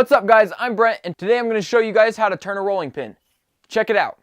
What's up guys, I'm Brent and today I'm going to show you guys how to turn a rolling pin. Check it out.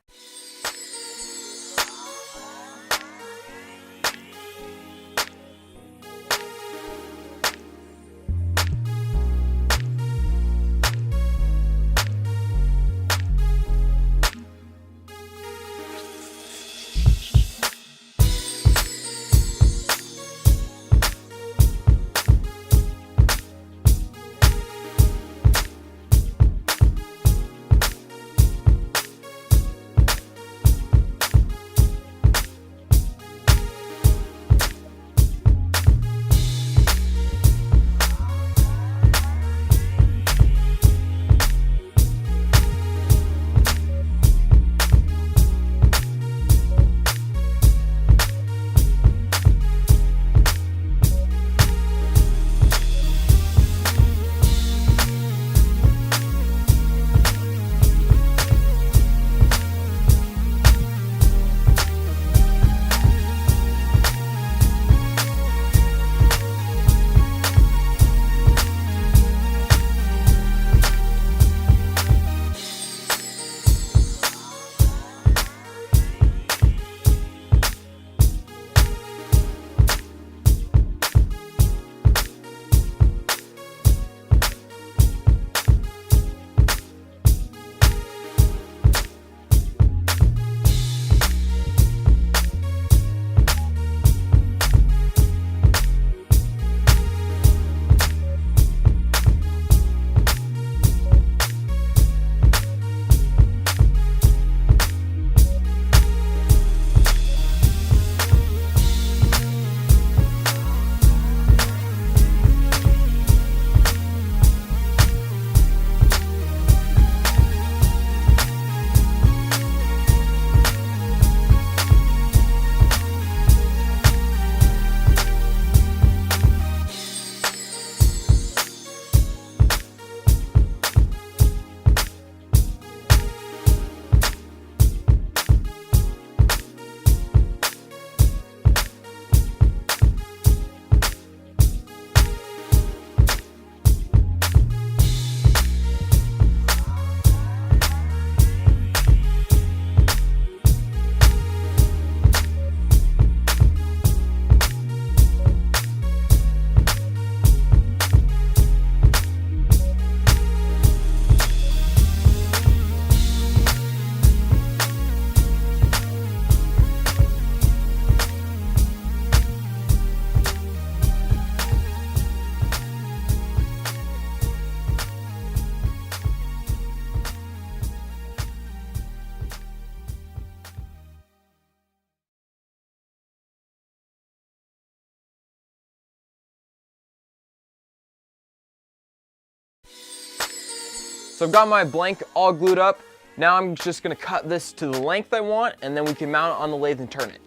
So I've got my blank all glued up. Now I'm just going to cut this to the length I want and then we can mount it on the lathe and turn it.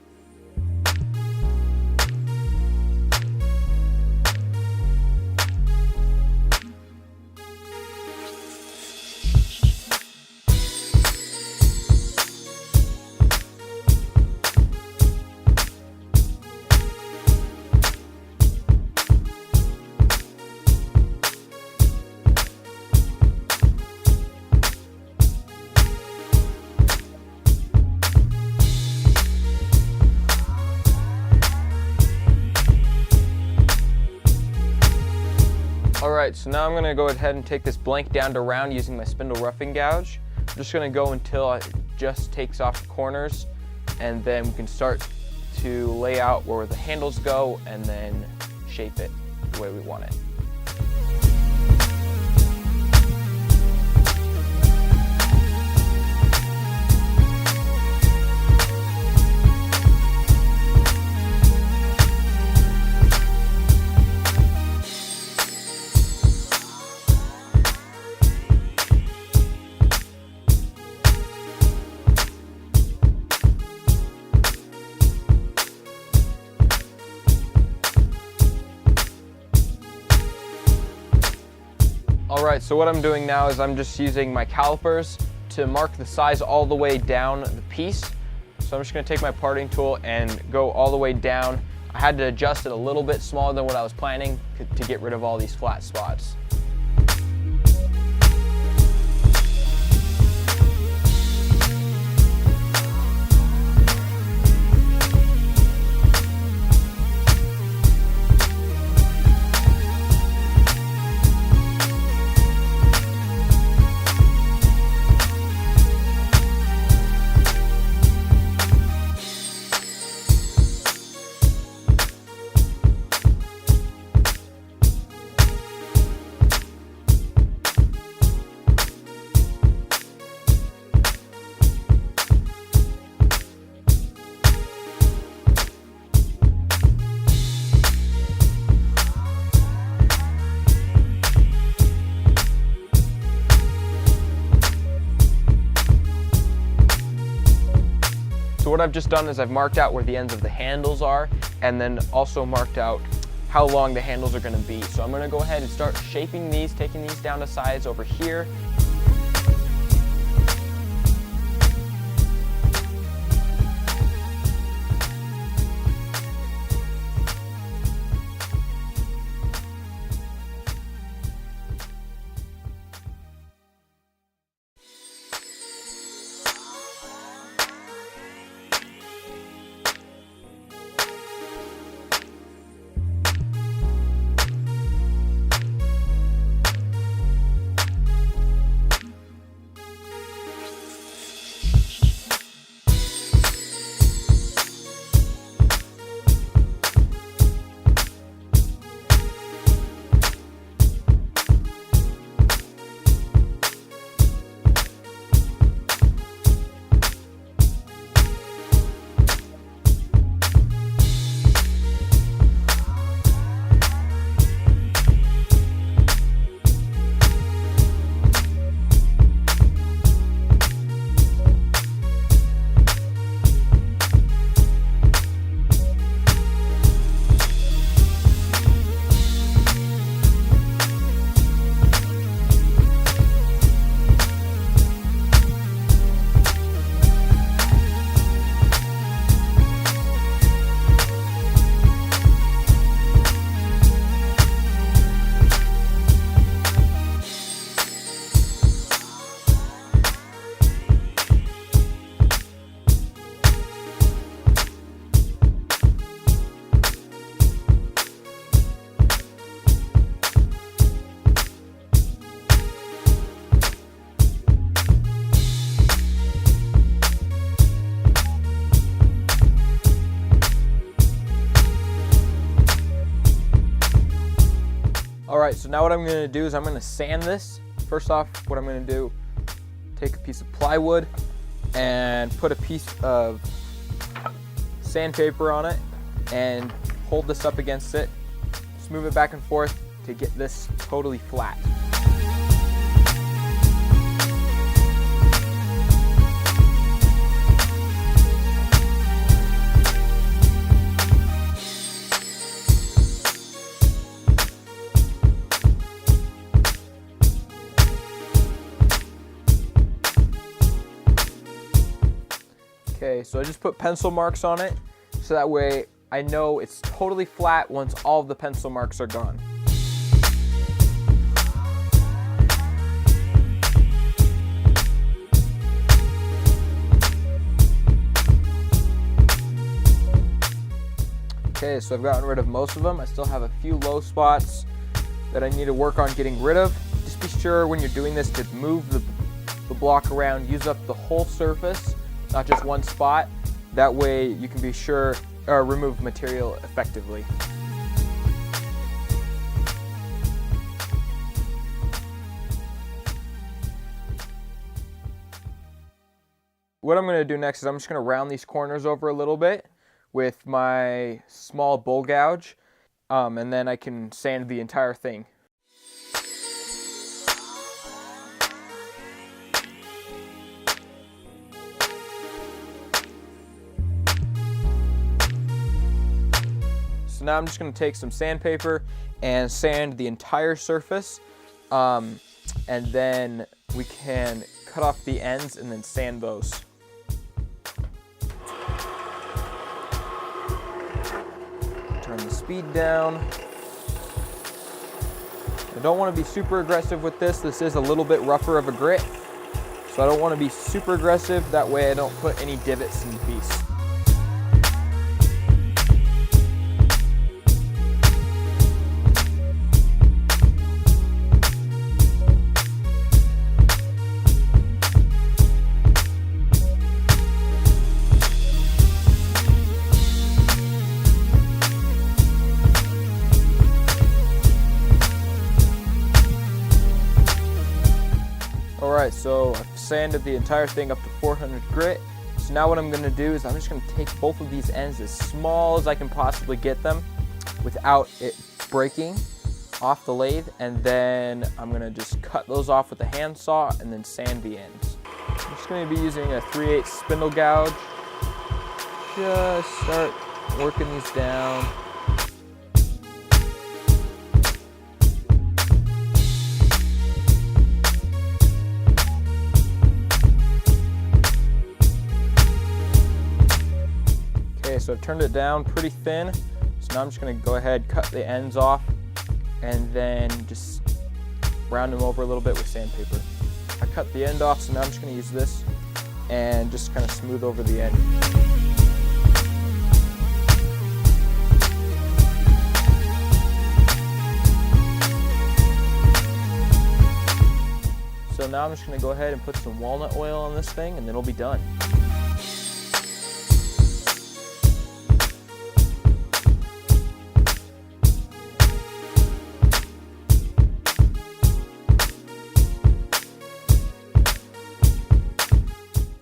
Alright, so now I'm going to go ahead and take this blank down to round using my spindle roughing gouge. I'm just going to go until it just takes off the corners, and then we can start to lay out where the handles go and then shape it the way we want it. Alright, so what I'm doing now is I'm just using my calipers to mark the size all the way down the piece. So I'm just going to take my parting tool and go all the way down. I had to adjust it a little bit smaller than what I was planning to get rid of all these flat spots. So what I've just done is I've marked out where the ends of the handles are, and then also marked out how long the handles are going to be. So I'm going to go ahead and start shaping these, taking these down to size over here. Alright, so now what I'm going to do is I'm going to sand this. First off, what I'm going to do, take a piece of plywood and put a piece of sandpaper on it and hold this up against it. Just move it back and forth to get this totally flat. Okay, so I just put pencil marks on it, so that way I know it's totally flat once all of the pencil marks are gone. Okay, so I've gotten rid of most of them. I still have a few low spots that I need to work on getting rid of. Just be sure when you're doing this to move the block around, use up the whole surface, not just one spot. That way you can be sure or remove material effectively. What I'm going to do next is I'm just going to round these corners over a little bit with my small bowl gouge, and then I can sand the entire thing. So now I'm just going to take some sandpaper and sand the entire surface, and then we can cut off the ends and then sand those. Turn the speed down. I don't want to be super aggressive with this. This is a little bit rougher of a grit, so I don't want to be super aggressive. That way I don't put any divots in the piece. Alright, so I've sanded the entire thing up to 400 grit. So now what I'm going to do is I'm just going to take both of these ends as small as I can possibly get them without it breaking off the lathe, and then I'm going to just cut those off with a handsaw and then sand the ends. I'm just going to be using a 3/8 spindle gouge just start working these down. Okay, so I've turned it down pretty thin. So now I'm just gonna go ahead, cut the ends off, and then just round them over a little bit with sandpaper. I cut the end off, so now I'm just gonna use this and just kind of smooth over the end. So now I'm just gonna go ahead and put some walnut oil on this thing, and then it'll be done.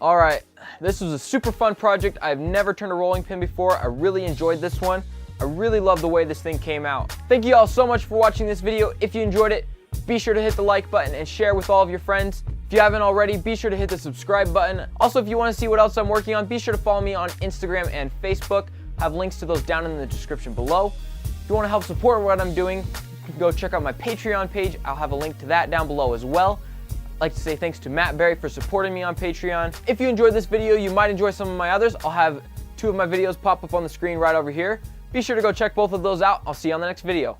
All right, this was a super fun project. I've never turned a rolling pin before. I really enjoyed this one. I really love the way this thing came out. Thank you all so much for watching this video. If you enjoyed it, be sure to hit the like button and share with all of your friends. If you haven't already, be sure to hit the subscribe button. Also, if you want to see what else I'm working on, be sure to follow me on Instagram and Facebook. I have links to those down in the description below. If you want to help support what I'm doing, you can go check out my Patreon page. I'll have a link to that down below as well. I'd like to say thanks to Matt Berry for supporting me on Patreon. If you enjoyed this video, you might enjoy some of my others. I'll have 2 of my videos pop up on the screen right over here. Be sure to go check both of those out. I'll see you on the next video.